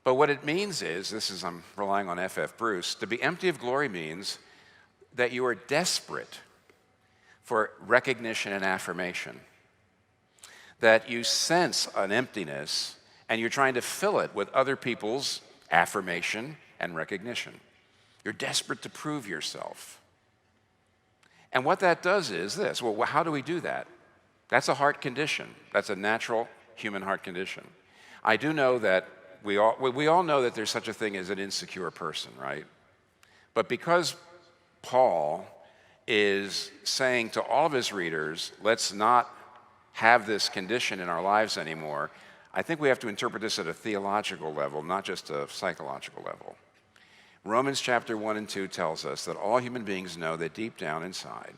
But what it means is, I'm relying on F.F. Bruce, to be empty of glory means that you are desperate for recognition and affirmation. That you sense an emptiness and you're trying to fill it with other people's affirmation and recognition. You're desperate to prove yourself. And what that does is this. Well, how do we do that? That's a heart condition. That's a natural human heart condition. I do know that we all know that there's such a thing as an insecure person, right? But because Paul is saying to all of his readers, let's not have this condition in our lives anymore, I think we have to interpret this at a theological level, not just a psychological level. Romans chapter 1 and 2 tells us that all human beings know that deep down inside,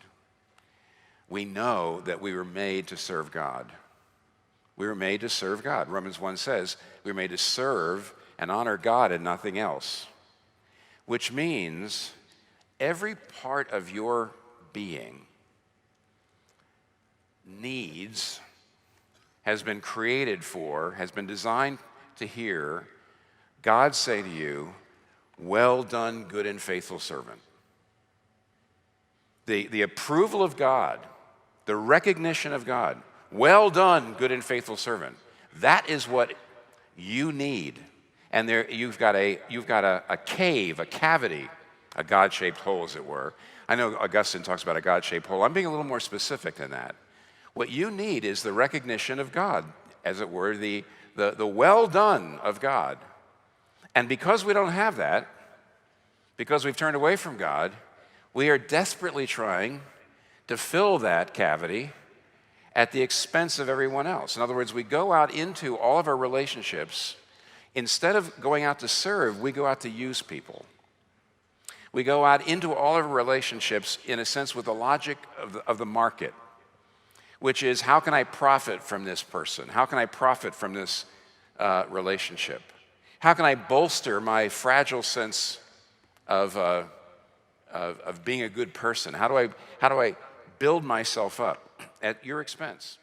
we know that we were made to serve God. We were made to serve God. Romans 1 says we were made to serve and honor God and nothing else, which means every part of your being has been created for, has been designed to hear God say to you, well done, good and faithful servant. The approval of God, the recognition of God, well done, good and faithful servant. That is what you need. And you've got a cave, a cavity, a God-shaped hole, as it were. I know Augustine talks about a God-shaped hole. I'm being a little more specific than that. What you need is the recognition of God, as it were, the well done of God. And because we don't have that, because we've turned away from God, we are desperately trying to fill that cavity at the expense of everyone else. In other words, we go out into all of our relationships. Instead of going out to serve, we go out to use people. We go out into all of our relationships, in a sense, with the logic of the market, which is, how can I profit from this person? How can I profit from this relationship? How can I bolster my fragile sense of being a good person? How do I build myself up at your expense?